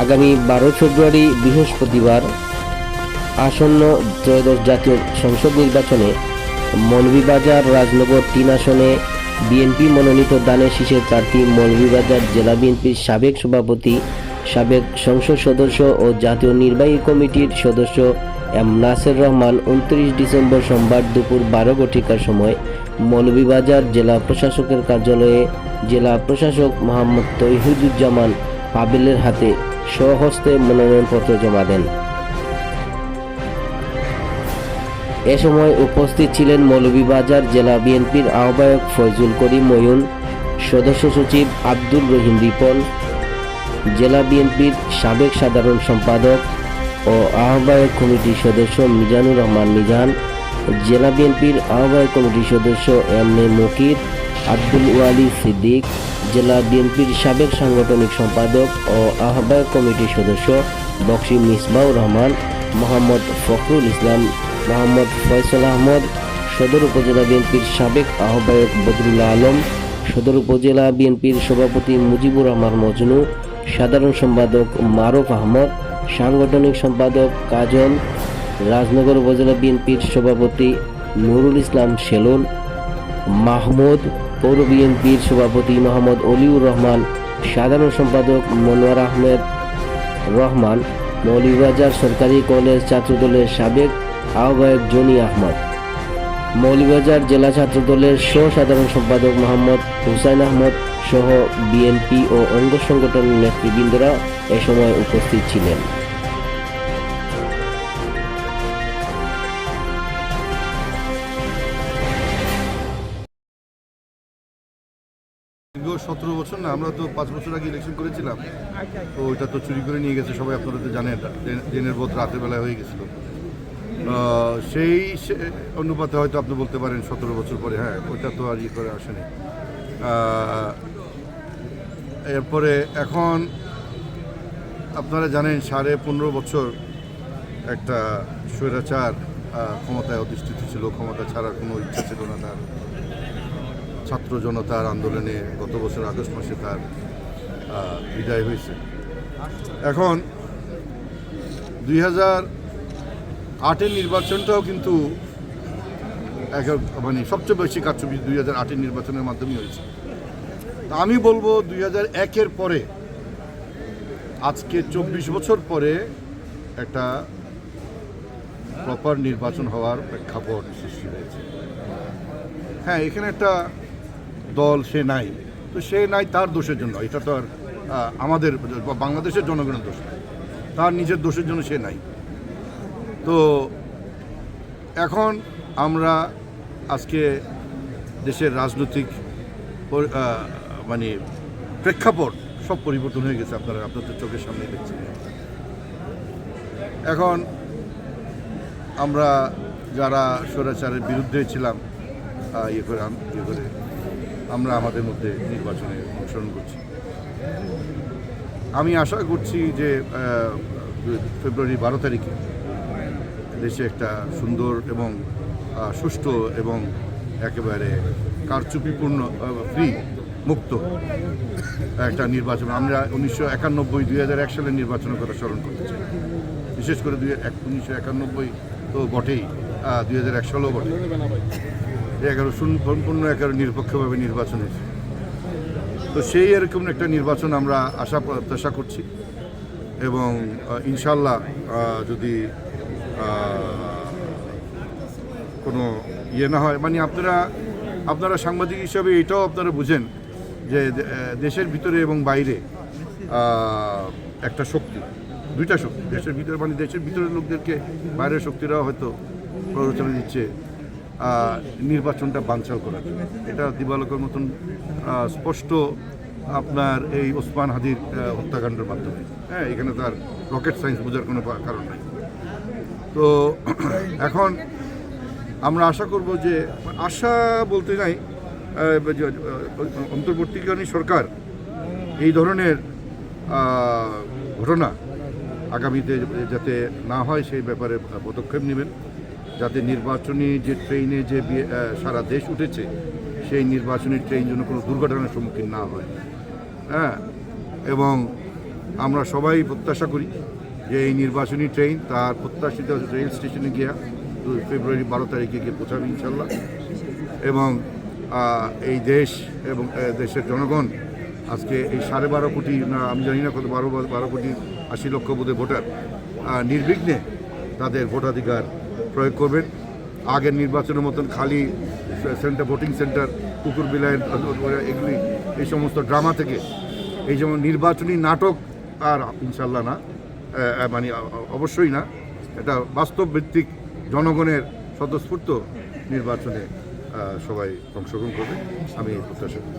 আগামী 12 ফেব্রুয়ারি বৃহস্পতিবার আসন্ন ত্রয়োদশ জাতীয় সংসদ নির্বাচনে মৌলভীবাজার রাজনগর 3 আসনে বিএনপি মনোনীত দানের শীষের প্রার্থী মৌলভীবাজার জেলা বিএনপির সাবেক সভাপতি, সাবেক সংসদ সদস্য ও জাতীয় নির্বাহী কমিটির সদস্য এম নাসের রহমান 29 ডিসেম্বর সোমবার দুপুর 12 ঘটিকার সময় মৌলভীবাজার জেলা প্রশাসকের কার্যালয়ে জেলা প্রশাসক মোহাম্মদ তৌহিদুজ্জামান পাবেলের হাতে স্বহস্তে মনোনয়নপত্র জমা দেন। এ সময় উপস্থিত ছিলেন মৌলভীবাজার জেলা বিএনপির আহ্বায়ক ফয়জুল করিম ময়ূন, সদস্য সচিব আব্দুর রহিম রিপন, জেলা বিএনপির সাবেক সাধারণ সম্পাদক ও আহ্বায়ক কমিটির সদস্য মিজানুর রহমান মিজান, জেলা বিএনপির আহ্বায়ক কমিটির সদস্য এম এ মুকির, আব্দুল ওয়ালি সিদ্দিক, জেলা বিএনপির সাবেক সাংগঠনিক সম্পাদক ও আহ্বায়ক কমিটির সদস্য বক্সি মিসবাউর রহমান, মোহাম্মদ ফখরুল ইসলাম, মোহাম্মদ ফয়সাল আহমদ, সদর উপজেলা বিএনপির সাবেক আহ্বায়ক বদরুল্লাহ আলম, সদর উপজেলা বিএনপির সভাপতি মুজিবুর রহমান মজনু, সাধারণ সম্পাদক মারুফ আহমদ, সাংগঠনিক সম্পাদক কাজল, রাজনগর উপজেলা বিএনপির সভাপতি নুরুল ইসলাম সেলুন, মাহমুদ, পৌর বিএনপির সভাপতি মোহাম্মদ অলিউর রহমান, সাধারণ সম্পাদক মনোয়ার আহমেদ রহমান, মৌলভীবাজার সরকারি কলেজ ছাত্রদলের সাবেক আহ্বায়ক জনি আহমদ, মৌলভীবাজার জেলা ছাত্রদলের সাধারণ সম্পাদক মোহাম্মদ হুসাইন আহমদ সহ বিএনপি ও অঙ্গ সংগঠনের নেতৃবৃন্দরা এ সময় উপস্থিত ছিলেন। দীর্ঘ 17 বছর না, আমরা তো 5 বছর আগে ইলেকশন করেছিলাম, তো ওইটা তো চুরি করে নিয়ে গেছে সবাই, আপনারা তো জানেন, দিনের বোধ রাতের বেলায় হয়ে গেছিলো। সেই অনুপাতে হয়তো আপনি বলতে পারেন 17 বছর পরে, হ্যাঁ ওইটা তো আর ইয়ে করে আসেনি। এরপরে এখন আপনারা জানেন 15.5 বছর একটা স্বৈরাচার ক্ষমতায় অধিষ্ঠিত ছিল, ক্ষমতা ছাড়ার কোনো ইচ্ছা ছিল না তার। ছাত্র জনতার আন্দোলনে গত বছর আগস্ট মাসে তার বিদায় হয়েছে। এখন 2008-এর নির্বাচনটাও কিন্তু মানে সবচেয়ে বেশি কারচুপি 2008-এর নির্বাচনের মাধ্যমে হয়েছে। তা আমি বলবো 2001-এর পরে আজকে 24 বছর পরে একটা প্রপার নির্বাচন হওয়ার প্রেক্ষাপট সৃষ্টি হয়েছে। হ্যাঁ, এখানে একটা দল সে নাই, তো সে নাই তার দোষের জন্য, এটা তো আর আমাদের বাংলাদেশের জনগণের দোষ, তার নিজের দোষের জন্য সে নাই। তো এখন আমরা আজকে দেশের রাজনৈতিক মানে প্রেক্ষাপট সব পরিবর্তন হয়ে গেছে, আপনাদের চোখের সামনে দেখছেন। এখন আমরা যারা স্বৈরাচারের বিরুদ্ধে ছিলাম ইয়ে করে আমরা আমাদের মধ্যে নির্বাচনে অংশগ্রহণ করছি। আমি আশা করছি যে ফেব্রুয়ারি 12 তারিখে দেশে একটা সুন্দর এবং সুষ্ঠু এবং একেবারে কারচুপিপূর্ণ ফ্রি মুক্ত একটা নির্বাচন। আমরা 1991 সালের নির্বাচনের কথা স্মরণ করতে চাই, বিশেষ করে 1991 তো বটেই, 2001 সালেও বটে। 11 নিরপেক্ষভাবে নির্বাচন হয়েছে। তো সেই এরকম একটা নির্বাচন আমরা আশা প্রত্যাশা করছি এবং ইনশাল্লাহ যদি কোনো ইয়ে না হয়, মানে আপনারা সাংবাদিক হিসাবে এটাও আপনারা বুঝেন যে দেশের ভিতরে এবং বাইরে একটা শক্তি, দুইটা শক্তি, দেশের ভিতরে মানে দেশের ভিতরের লোকদেরকে বাইরের শক্তিরাও হয়তো প্ররোচনা দিচ্ছে নির্বাচনটা বানচাল করার জন্য। এটা দিবালোকের মতন স্পষ্ট আপনার এই ওসমান হাদির হত্যাকাণ্ডের মাধ্যমে। হ্যাঁ, এখানে তার রকেট সায়েন্স বোঝার কোনো কারণ নাই। তো এখন আমরা আশা করব যে, আশা বলতে নাই, অন্তর্বর্তীকালীন সরকার এই ধরনের ঘটনা আগামীতে যাতে না হয় সেই ব্যাপারে পদক্ষেপ নেবেন, যাতে নির্বাচনী যে ট্রেনে যে সারা দেশ উঠেছে সেই নির্বাচনী ট্রেন যেন কোনো দুর্ঘটনার সম্মুখীন না হয়। হ্যাঁ, এবং আমরা সবাই প্রত্যাশা করি যে এই নির্বাচনী ট্রেন তার প্রত্যাশিত রেল স্টেশনে গিয়ে ফেব্রুয়ারি 12 তারিখে গিয়ে পৌঁছাবে ইনশাল্লাহ। এবং এই দেশ এবং দেশের জনগণ আজকে এই 12.5 কোটি, না আমি জানি না কত, 12 কোটি 80 লক্ষ বোধহয় ভোটার নির্বিঘ্নে তাদের ভোটাধিকার প্রয়োগ করবেন। আগের নির্বাচনের মতন খালি সেন্টার, ভোটিং সেন্টার, কুকুর বিলাইয়ের এগুলি, এই সমস্ত ড্রামা থেকে এই যেমন নির্বাচনী নাটক আর ইনশাল্লাহ না, মানে অবশ্যই না, এটা বাস্তব ভিত্তিক জনগণের স্বতঃস্ফূর্ত নির্বাচনে সবাই অংশগ্রহণ করবে, আমি প্রত্যাশা করি।